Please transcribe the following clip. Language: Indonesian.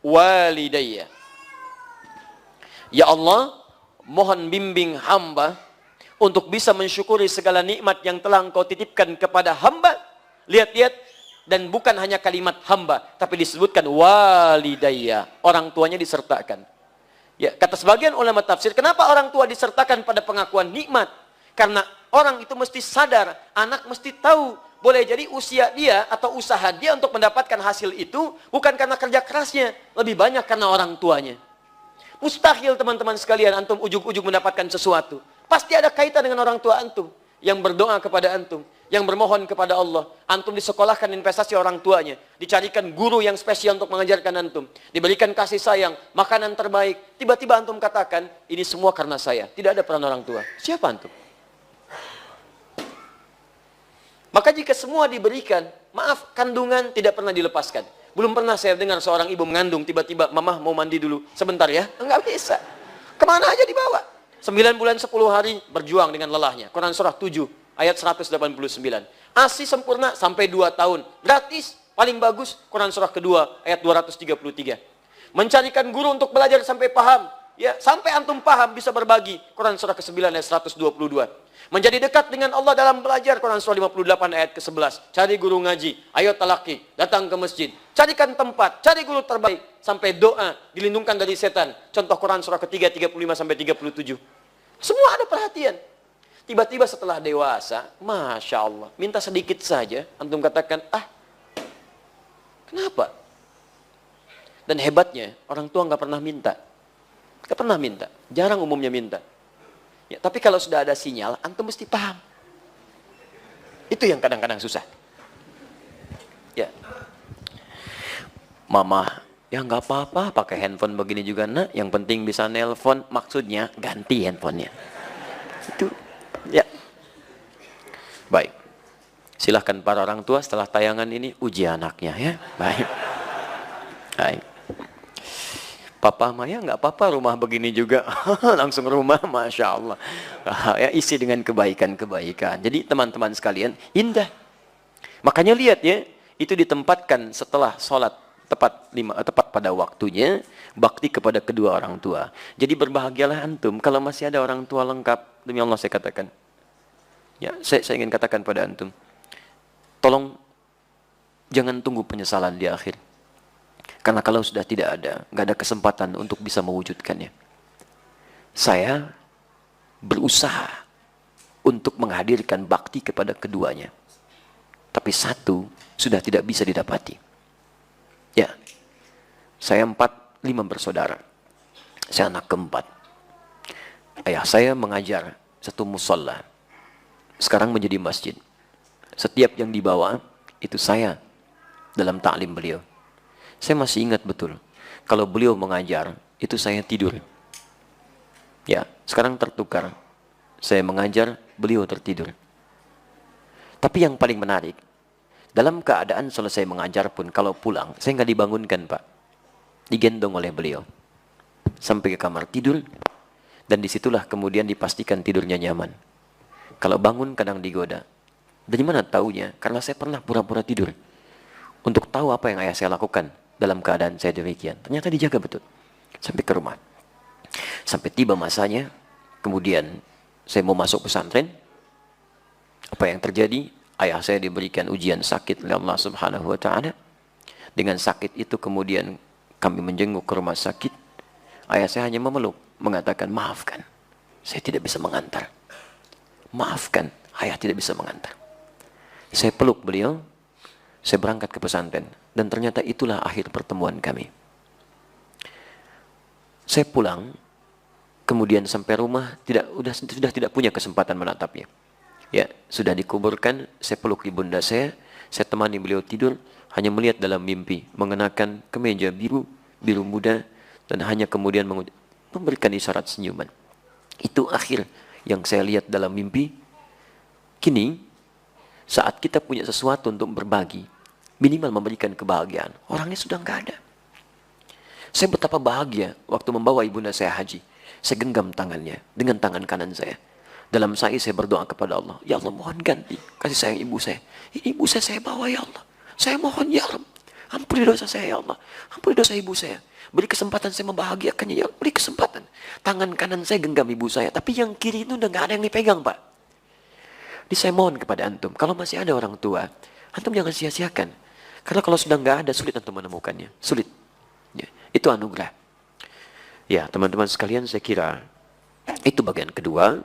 walidayya. Ya Allah, mohon bimbing hamba untuk bisa mensyukuri segala nikmat yang telah Engkau titipkan kepada hamba. Lihat-lihat, dan bukan hanya kalimat hamba, tapi disebutkan walidayya, orang tuanya disertakan. Ya, kata sebagian ulama tafsir, kenapa orang tua disertakan pada pengakuan nikmat? Karena orang itu mesti sadar, anak mesti tahu, boleh jadi usia dia atau usaha dia untuk mendapatkan hasil itu bukan karena kerja kerasnya, lebih banyak karena orang tuanya. Mustahil teman-teman sekalian antum ujug-ujug mendapatkan sesuatu. Pasti ada kaitan dengan orang tua antum yang berdoa kepada antum, yang bermohon kepada Allah. Antum disekolahkan investasi orang tuanya, dicarikan guru yang spesial untuk mengajarkan antum, diberikan kasih sayang, makanan terbaik. Tiba-tiba antum katakan, ini semua karena saya. Tidak ada peran orang tua. Siapa antum? Maka jika semua diberikan, maaf, kandungan tidak pernah dilepaskan. Belum pernah saya dengar seorang ibu mengandung, tiba-tiba, mamah mau mandi dulu, sebentar ya. Enggak bisa. Kemana aja dibawa. 9 bulan 10 hari berjuang dengan lelahnya. Quran surah 7 ayat 189. ASI sempurna sampai 2 tahun. Gratis, paling bagus. Quran surah kedua ayat 233. Mencarikan guru untuk belajar sampai paham. Ya, sampai antum paham bisa berbagi. Quran surah ke-9 ayat 122. Menjadi dekat dengan Allah dalam belajar. Quran surah 58 ayat ke-11. Cari guru ngaji, ayo talaki, datang ke masjid. Carikan tempat, cari guru terbaik. Sampai doa, dilindungkan dari setan. Contoh Quran surah ke-3, 35 sampai 37. Semua ada perhatian. Tiba-tiba setelah dewasa, Masya Allah, minta sedikit saja, antum katakan, kenapa? Dan hebatnya, orang tua nggak pernah minta. Nggak pernah minta, jarang umumnya minta. Ya, tapi kalau sudah ada sinyal, antum mesti paham. Itu yang kadang-kadang susah. Ya, mama, ya nggak apa-apa, pakai handphone begini juga nak. Yang penting bisa nelpon, maksudnya ganti handphonenya. Itu, ya. Baik. Silahkan para orang tua setelah tayangan ini uji anaknya ya. Baik. Baik. Papa Maya nggak apa-apa rumah begini juga. Langsung rumah, Masya Allah. Ya, isi dengan kebaikan-kebaikan. Jadi teman-teman sekalian, indah. Makanya lihat ya, itu ditempatkan setelah sholat tepat pada waktunya, bakti kepada kedua orang tua. Jadi berbahagialah antum kalau masih ada orang tua lengkap. Demi Allah saya katakan. Ya, saya ingin katakan pada antum, tolong jangan tunggu penyesalan di akhir. Karena kalau sudah tidak ada, nggak ada kesempatan untuk bisa mewujudkannya. Saya berusaha untuk menghadirkan bakti kepada keduanya. Tapi satu sudah tidak bisa didapati. Ya, saya 5 bersaudara. Saya anak keempat. Ayah saya mengajar satu musola. Sekarang menjadi masjid. Setiap yang dibawa, itu saya dalam ta'lim beliau. Saya masih ingat betul, kalau beliau mengajar, itu saya tidur. Ya, sekarang tertukar. Saya mengajar, beliau tertidur. Tapi yang paling menarik, dalam keadaan selesai mengajar pun, kalau pulang, saya nggak dibangunkan, Pak. Digendong oleh beliau. Sampai ke kamar tidur, dan disitulah kemudian dipastikan tidurnya nyaman. Kalau bangun kadang digoda. Dari mana taunya? Karena saya pernah pura-pura tidur. Untuk tahu apa yang ayah saya lakukan dalam keadaan saya demikian. Ternyata dijaga betul. Sampai ke rumah. Sampai tiba masanya, kemudian saya mau masuk pesantren. Apa yang terjadi? Ayah saya diberikan ujian sakit oleh Allah Subhanahu wa Ta'ala. Dengan sakit itu kemudian kami menjenguk ke rumah sakit. Ayah saya hanya memeluk, mengatakan, maafkan, saya tidak bisa mengantar. Maafkan, ayah tidak bisa mengantar. Saya peluk beliau, saya berangkat ke pesantren. Dan ternyata itulah akhir pertemuan kami. Saya pulang, kemudian sampai rumah, sudah tidak punya kesempatan menatapnya. Ya, sudah dikuburkan, saya peluk ibunda saya temani beliau tidur, hanya melihat dalam mimpi, mengenakan kemeja biru muda, dan hanya kemudian memberikan isyarat senyuman. Itu akhir yang saya lihat dalam mimpi. Kini, saat kita punya sesuatu untuk berbagi, minimal memberikan kebahagiaan, orangnya sudah nggak ada. Saya betapa bahagia waktu membawa ibunda saya haji. Saya genggam tangannya dengan tangan kanan saya. Dalam sa'i saya berdoa kepada Allah, ya Allah mohon ganti kasih sayang ibu saya. Ini ibu saya bawa ya Allah. Saya mohon ya Rabb, Ampuni dosa saya ya Allah. Ampuni dosa ibu saya. Beri kesempatan saya membahagiakannya ya Allah. Beri kesempatan. Tangan kanan saya genggam ibu saya. Tapi yang kiri itu udah gak ada yang dipegang Pak. Jadi saya mohon kepada antum. Kalau masih ada orang tua, antum jangan sia-siakan. Karena kalau sudah gak ada, sulit antum menemukannya. Sulit. Ya, itu anugerah. Ya teman-teman sekalian, saya kira itu bagian kedua.